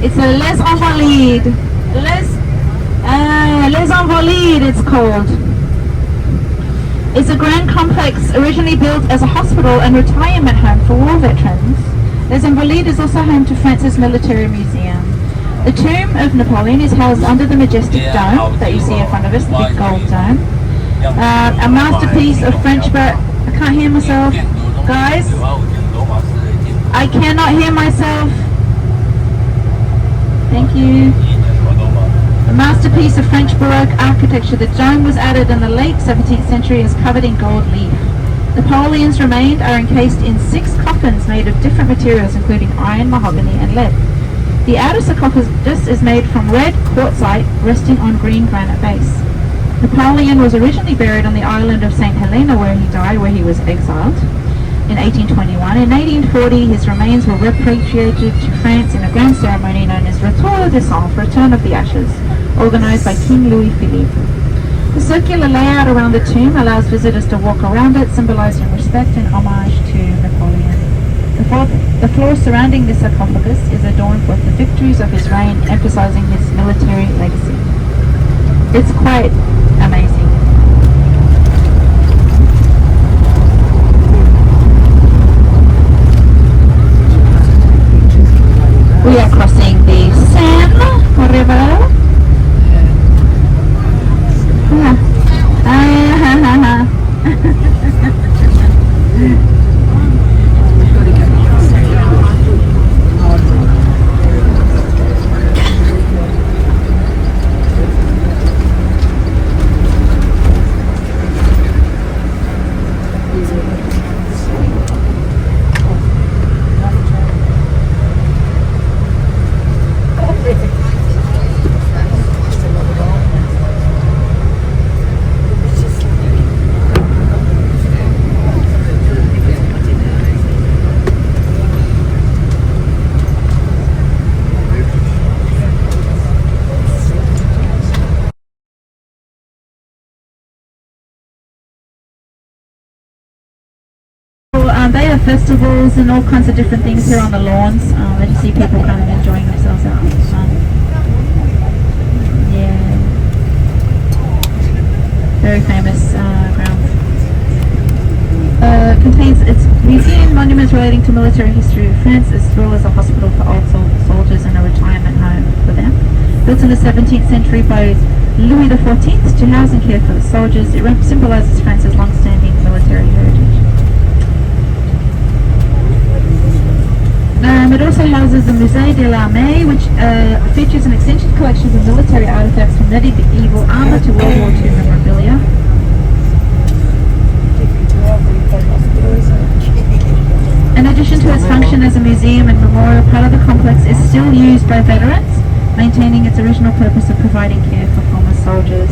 It's a Les Invalides. Les Invalides it's called. It's a grand complex originally built as a hospital and retirement home for war veterans. Les Invalides is also home to France's military museum. The tomb of Napoleon is housed under the majestic dome that you see in front of us, the big gold dome. A masterpiece of French, but I can't hear myself. Guys, I cannot hear myself. Thank you. A masterpiece of French Baroque architecture, the dome was added in the late 17th century and is covered in gold leaf. Napoleon's remains are encased in 6 coffins made of different materials including iron, mahogany and lead. The outer sarcophagus is made from red quartzite resting on green granite base. Napoleon was originally buried on the island of St. Helena where he died, where he was exiled in 1821. In 1840 his remains were repatriated to France in a grand ceremony known as Retour des Cendres, Return of the Ashes, organised by King Louis Philippe. The circular layout around the tomb allows visitors to walk around it, symbolising respect and homage to Napoleon. The floor surrounding the sarcophagus is adorned with the victories of his reign, emphasising his military legacy. It's quite amazing. We are crossing the Seine River. They have festivals and all kinds of different things here on the lawns. I just see people kind of enjoying themselves out. Yeah, very famous ground. Contains its museum, monuments relating to military history of France, as well as a hospital for old soldiers and a retirement home for them. Built in the 17th century by Louis XIV to house and care for the soldiers, it symbolises France's long-standing military heritage. It also houses the Musée de l'Armée, which features an extensive collection of military artifacts from medieval armour to World War II memorabilia. In addition to its function as a museum and memorial, part of the complex is still used by veterans, maintaining its original purpose of providing care for former soldiers.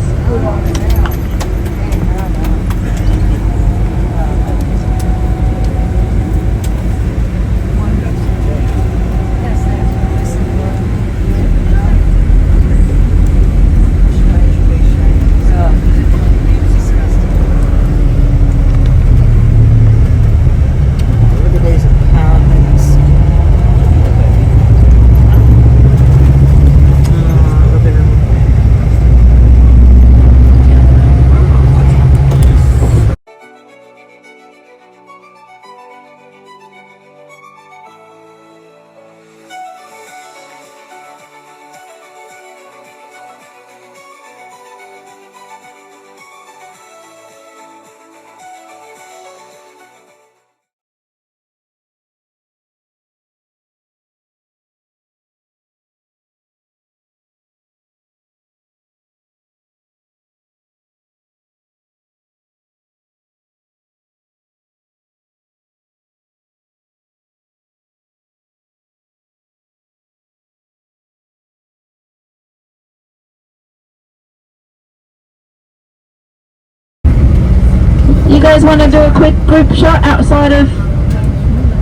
You guys want to do a quick group shot outside of...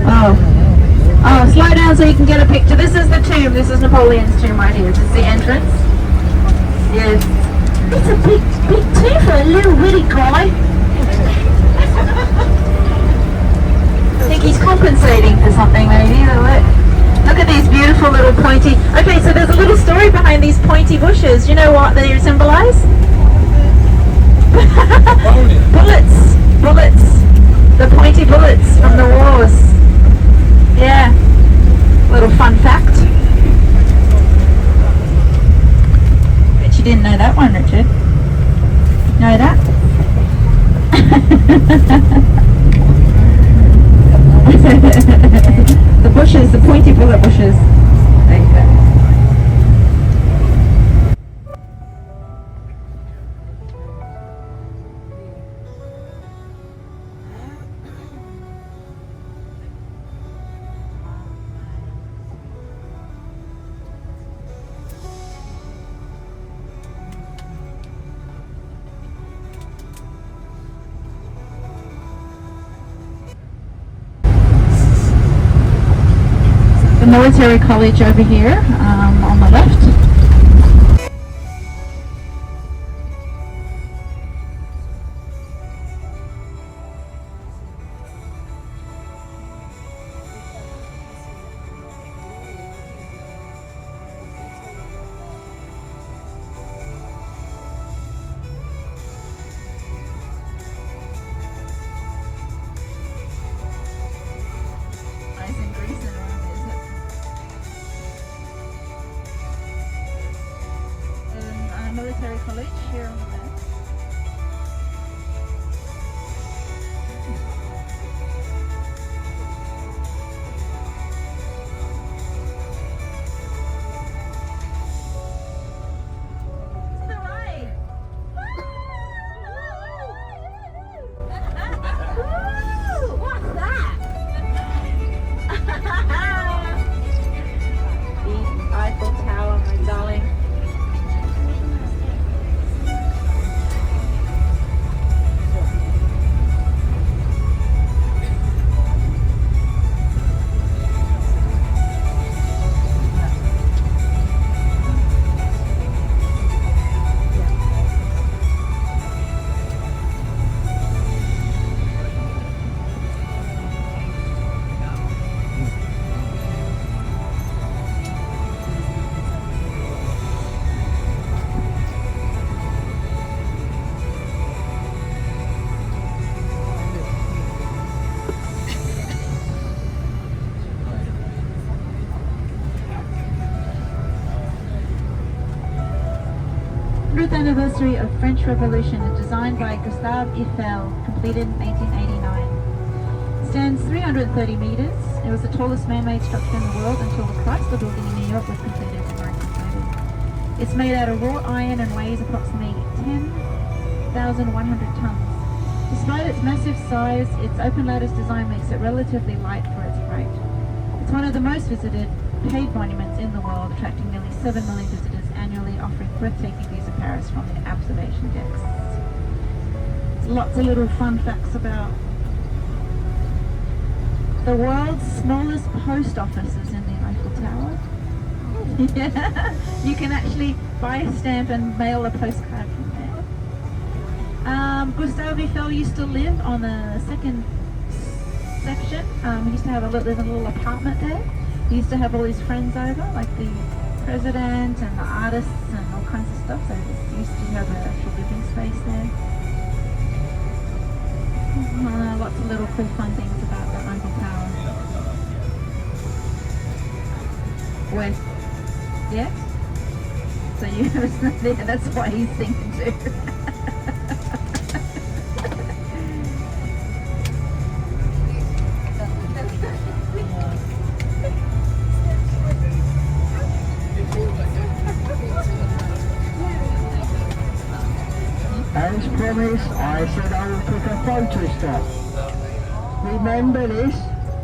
Oh, slow down so you can get a picture. This is the tomb. This is Napoleon's tomb right here. This is the entrance. Yes. It's a big tomb for a little witty guy. I think he's compensating for something maybe. Look at these beautiful little pointy... Okay, so there's a little story behind these pointy bushes. You know what they symbolize? Bullets. Bullets. The pointy bullets from the wars. Yeah. Little fun fact. Bet you didn't know that one, Richard. Know that? The bushes, the pointy bullet bushes. There you go. The military college over here on the left. Nice and greasy around, is it? Military college here on the left. To the right. Woo! What's that? The Eiffel Tower, my darling. Anniversary of French Revolution, designed by Gustave Eiffel, completed in 1889. Stands 330 meters. It was the tallest man-made structure in the world until the Chrysler Building in New York was completed in 1930. It's made out of wrought iron and weighs approximately 10,100 tons. Despite its massive size, its open lattice design makes it relatively light for its weight. It's one of the most visited paved monuments in the world, attracting nearly 7 million visitors annually, offering breathtaking views of Paris from the observation decks. Lots of little fun facts about the world's smallest post office is in the Eiffel Tower. Yeah, you can actually buy a stamp and mail a postcard from there. Gustave Eiffel used to live on the second section. He used to have there's a little apartment there. He used to have all his friends over, like the president and the artists and all kinds of stuff. So he used to have an actual living space there. Lots of little cool fun things about the Eiffel Tower. Where? Yes? So you was not there, that's why he's thinking too. As promised, I said I will pick a photo stop. Remember this,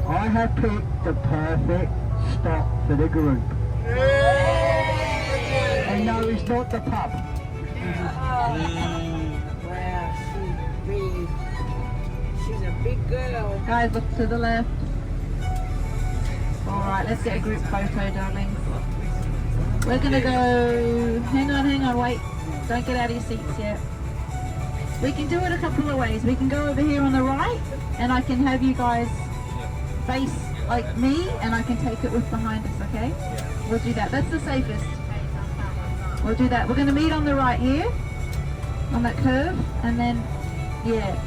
I have picked the perfect stop for the group. And no, it's not the pub. Wow, she's a big girl. Guys, look to the left. Alright, let's get a group photo, darlings. We're gonna go... Hang on, wait. Don't get out of your seats yet. We can do it a couple of ways. We can go over here on the right, and I can have you guys face like me, and I can take it with behind us, okay? Yeah. We'll do that. That's the safest. We'll do that. We're going to meet on the right here, on that curve, and then, yeah.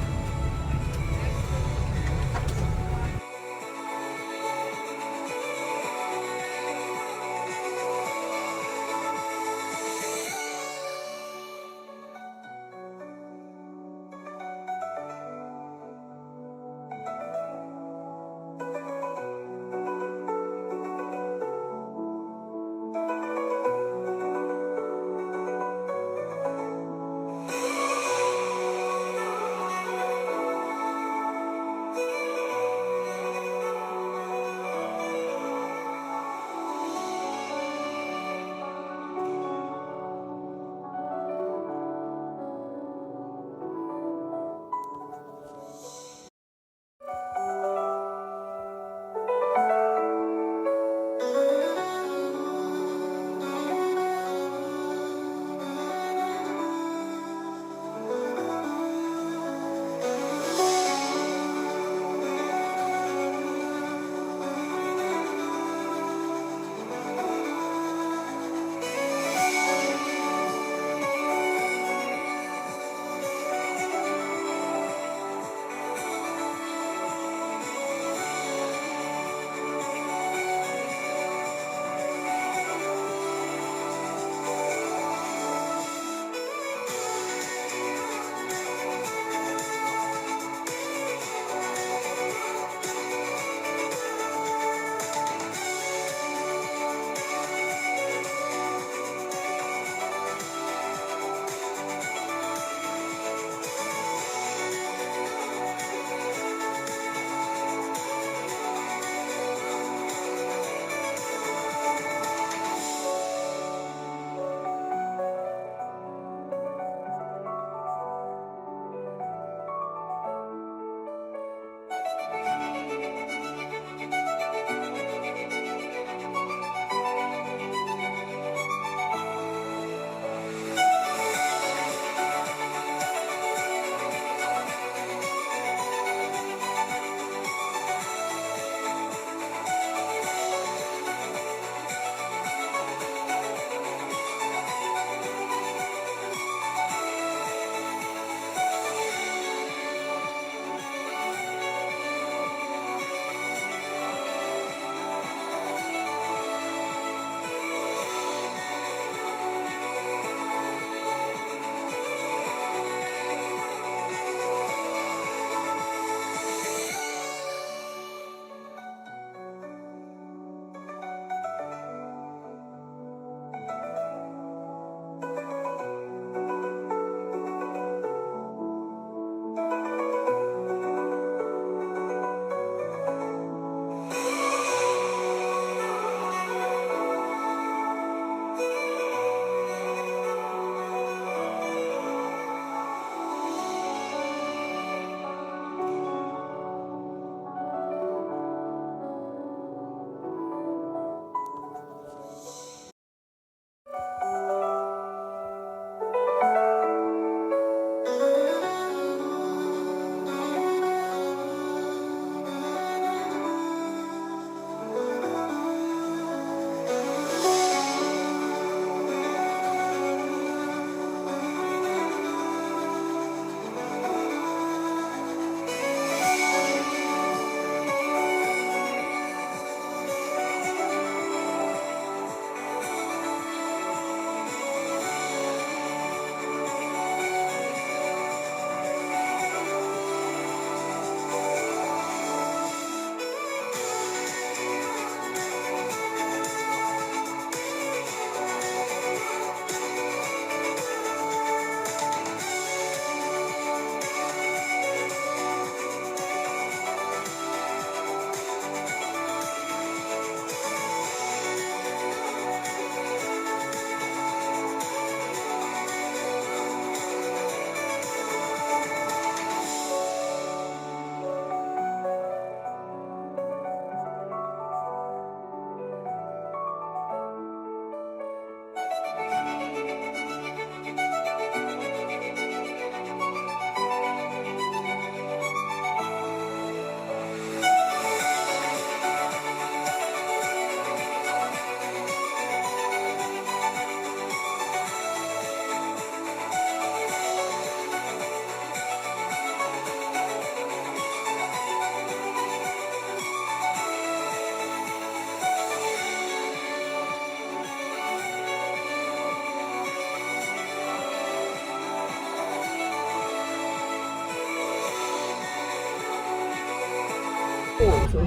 So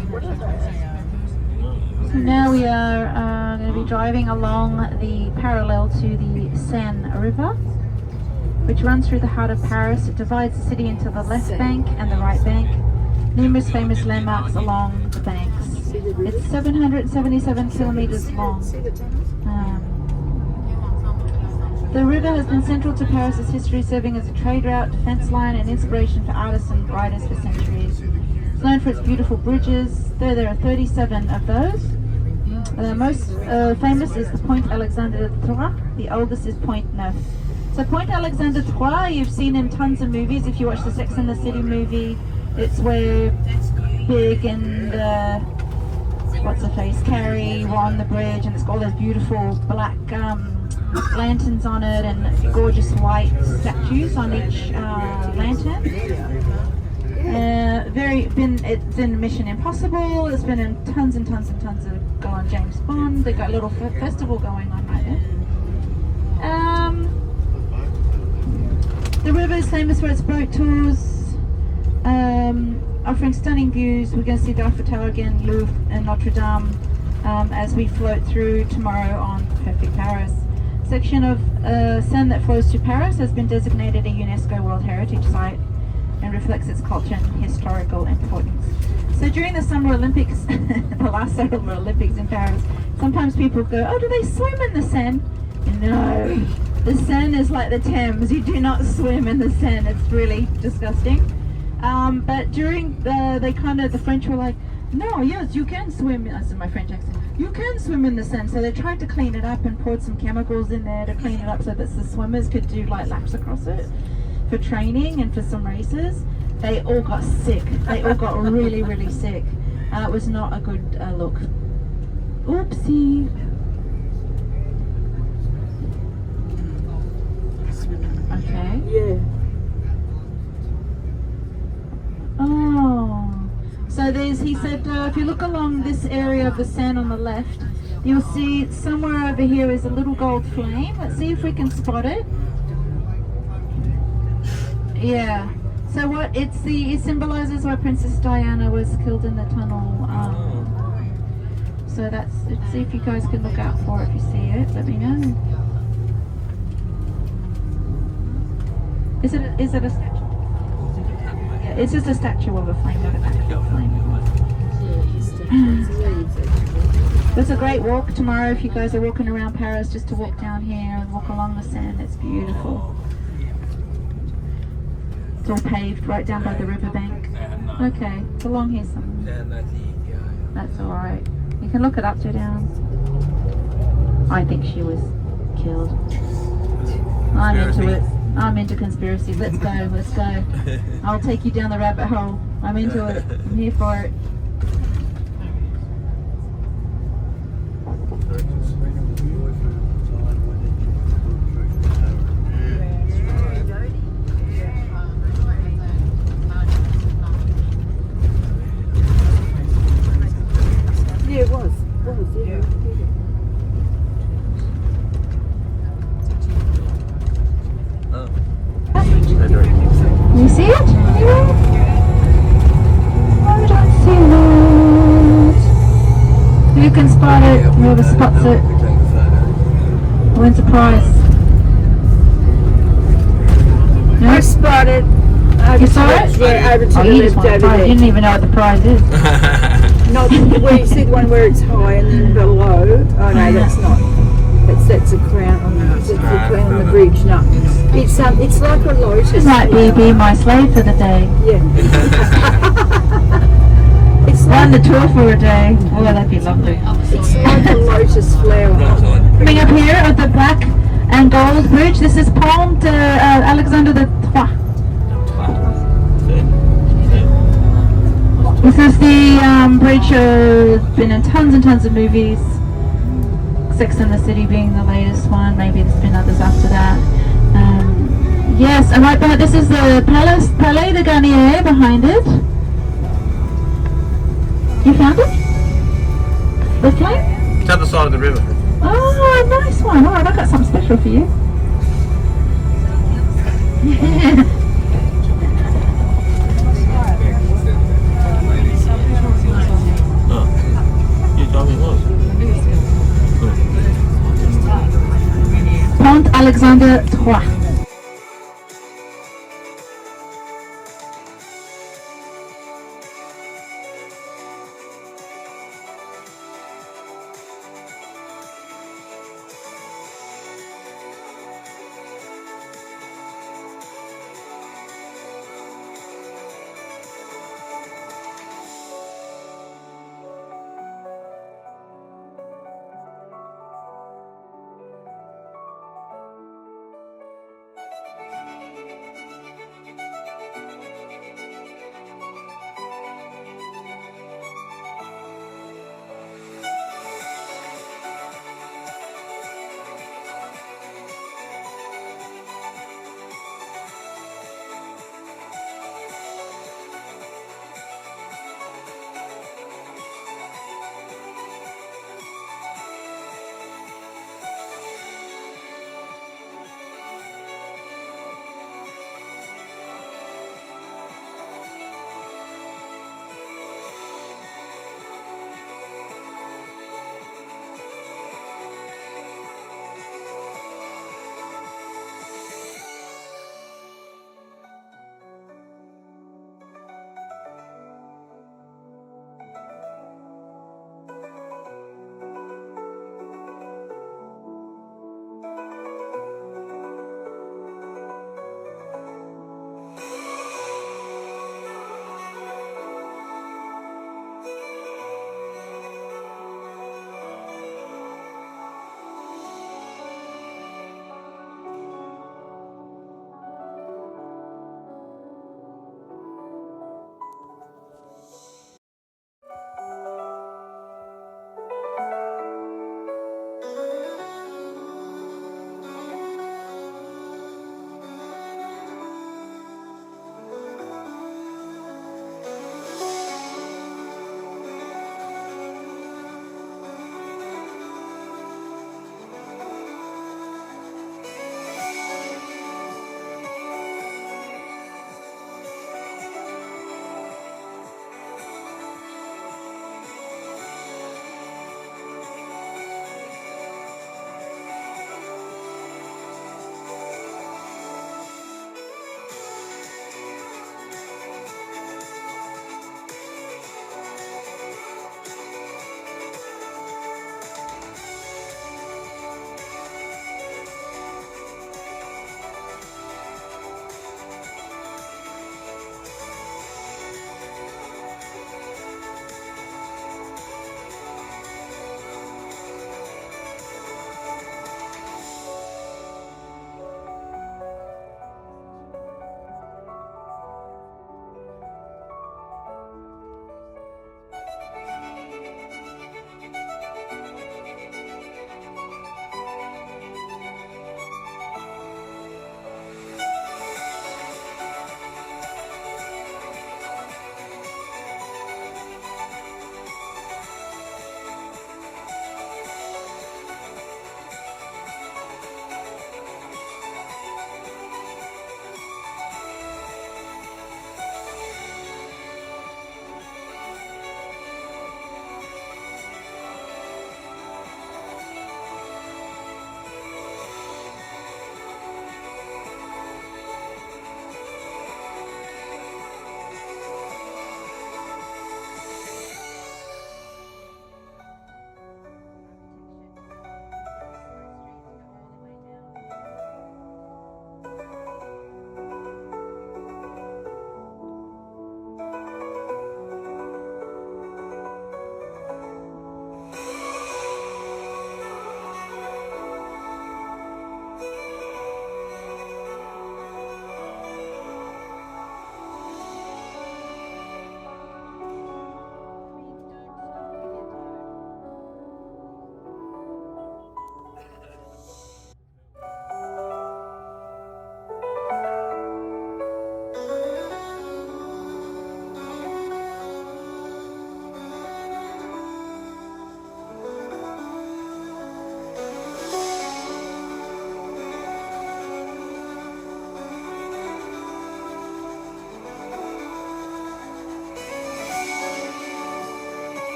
now we are going to be driving along the parallel to the Seine River, which runs through the heart of Paris. It divides the city into the left bank and the right bank. Numerous famous landmarks along the banks. It's 777 kilometers long. The river has been central to Paris's history, serving as a trade route, defense line, and inspiration for artists and writers for centuries. It's known for its beautiful bridges, though there are 37 of those. The most famous is the Point Alexandre III. The oldest is Point Neuf. So Point Alexandre III, you've seen in tons of movies. If you watch the Sex and the City movie, it's where Big and what's her face, Carrie were on the bridge, and it's got all those beautiful black lanterns on it and gorgeous white statues on each lantern. It's in Mission Impossible. It's been in tons and tons and tons of James Bond. They got a little festival going on right there. The river is famous for its boat tours, offering stunning views. We're going to see the Eiffel Tower again, Louvre and Notre Dame as we float through tomorrow on Perfect Paris. Section of Seine that flows to Paris has been designated a UNESCO World Heritage Site and reflects its culture and historical importance. So during the Summer Olympics, the last Summer Olympics in Paris, sometimes people go, oh, do they swim in the Seine? No, the Seine is like the Thames. You do not swim in the Seine. It's really disgusting. But during the French were like, no, yes, you can swim. That's in my French accent. You can swim in the Seine. So they tried to clean it up and poured some chemicals in there to clean it up so that the swimmers could do like laps across it for training and for some races. They all got sick. They all got really, really sick. It was not a good look. Oopsie. Okay. Yeah. Oh. So he said, if you look along this area of the Seine on the left, you'll see somewhere over here is a little gold flame. Let's see if we can spot it. Yeah. So it symbolizes why Princess Diana was killed in the tunnel. So let's see if you guys can look out for it. If you see it, let me know. Is it a statue? Yeah, it's just a statue of a flame, not an actual flame. It's a great walk tomorrow if you guys are walking around Paris, just to walk down here and walk along the Seine. It's beautiful. It's all paved right down by the riverbank. Okay, it's along here somewhere. That's alright. You can look it up to down. I think she was killed. I'm into it. I'm into conspiracies. Let's go, let's go. I'll take you down the rabbit hole. I'm into it. I'm here for it. Yeah, it was. Yeah. You see it? I don't see it. You can spot it. Whoever spots it wins a prize. No? I spotted. You saw it? Yeah, over to Oh, the you just left won a over prize. there. You didn't even know what the prize is. Not where you said one where it's high and then below. Oh no, that's not. That's a crown on the crown on the bridge. No, it's like a lotus. This might be my slave for the day. Yeah. It's Run like the tour for a day. Oh, that'd be lovely. it's like a lotus flower. Coming up here at the black and gold bridge, this is Pont Alexandre III. This is the bridge been in tons and tons of movies. Sex and the City being the latest one. Maybe there's been others after that. Yes, and right behind this is the Palais de Garnier behind it. You found it? The flame? It's at the side of the river. Oh, nice one. Alright, I've got something special for you. told me it was. Pont Alexander III.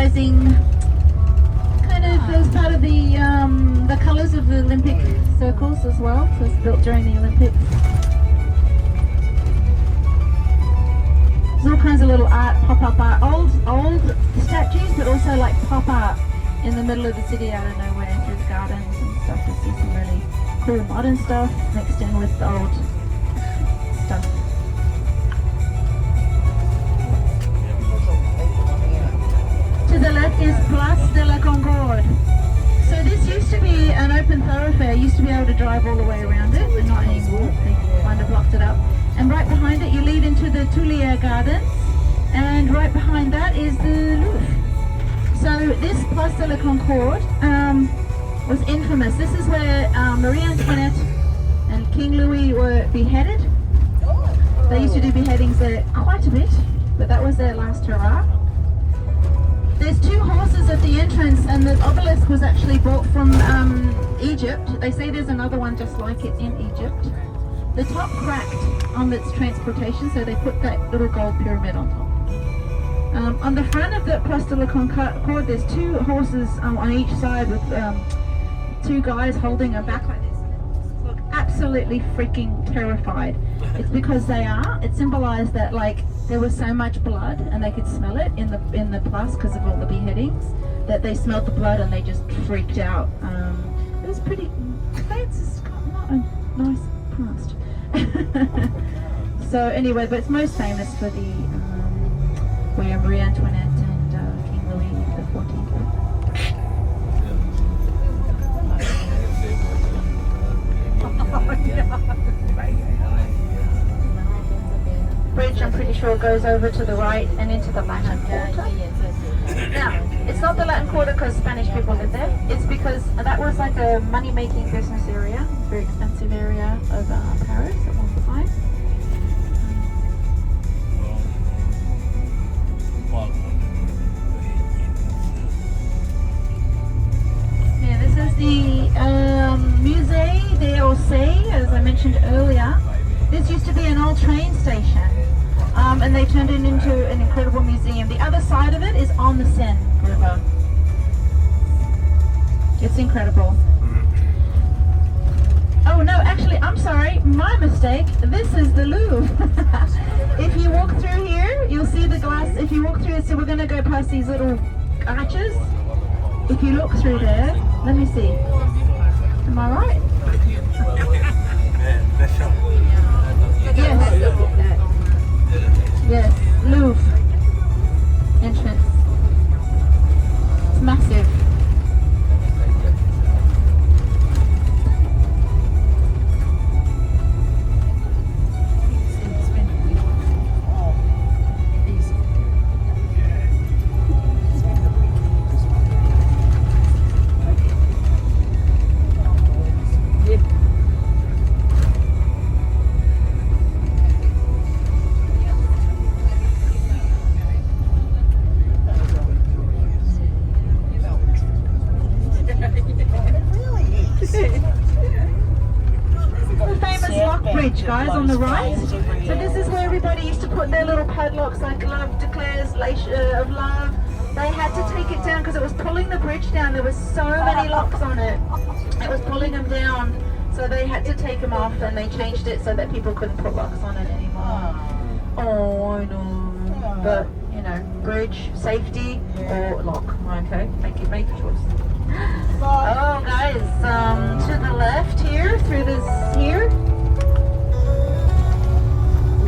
symbolizing kind of as part of the colours of the Olympic circles as well. So it's built during the Olympics. There's all kinds of little art, pop-up art, old statues, but also like pop art in the middle of the city out of nowhere through the gardens and stuff. You see some really cool modern stuff mixed in with the old stuff. To the left is Place de la Concorde. So this used to be an open thoroughfare. You used to be able to drive all the way around it, but not anymore. They kind of blocked it up. And right behind it you lead into the Tuileries Gardens, and right behind that is the Louvre. So this Place de la Concorde was infamous. This is where Marie Antoinette and King Louis were beheaded. They used to do beheadings there quite a bit, but that was their last hurrah. There's two horses at the entrance, and the obelisk was actually brought from Egypt. They say there's another one just like it in Egypt. The top cracked on its transportation, so they put that little gold pyramid on top. On the front of the Place de la Concorde, there's two horses on each side with two guys holding them back like this. And the horses look absolutely freaking terrified. It's because they are. It symbolized that like there was so much blood, and they could smell it in the place because of all the beheadings, that they smelled the blood and they just freaked out. It was pretty. It's got not a nice past. So anyway, but it's most famous for the where Marie Antoinette and King Louis XIV. Bridge, I'm pretty sure, goes over to the right and into the Latin Quarter. Now, it's not the Latin Quarter because Spanish people live there. It's because that was like a money-making business area, very expensive area of Paris at one time. Yeah, this is the Musée d'Orsay, as I mentioned earlier. This used to be an old train station, and they turned it into an incredible museum. The other side of it is on the Seine River. It's incredible. Oh no, actually, I'm sorry, my mistake. This is the Louvre. If you walk through here, you'll see the glass. If you walk through it, so we're going to go past these little arches. If you look through there, let me see. Am I right? Yes. Yes, Louvre entrance. It's massive. Guys, on the right. So this is where everybody used to put their little padlocks, like love declares of love. They had to take it down because it was pulling the bridge down. There was so many locks on it. It was pulling them down. So they had to take them off, and they changed it so that people couldn't put locks on it anymore. Oh, I know. But, you know, bridge, safety, or lock. Okay, make your choice. Oh, guys, to the left here, through this here.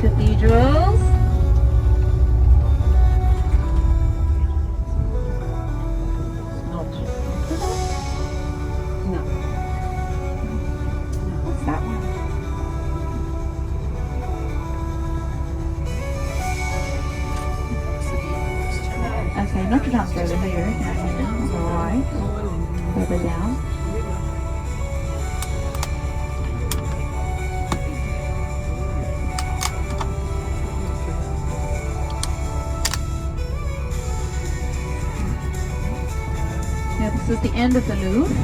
Cathedrals. Not. No. What's that one? Okay, Notre Dame's over here. Alright. Further down. This is the end of the Louvre.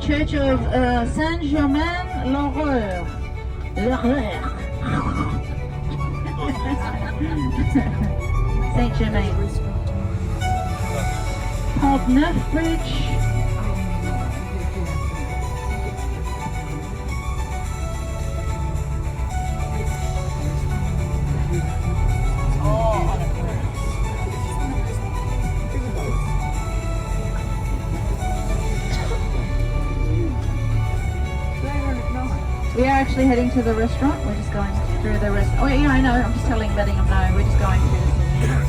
Church of Saint-Germain-l'Horreur. Saint-Germain. Pont-Neuf Bridge. We are actually heading to the restaurant. We're just going through the rest. Oh yeah, I know. I'm just letting them know. We're just going through this.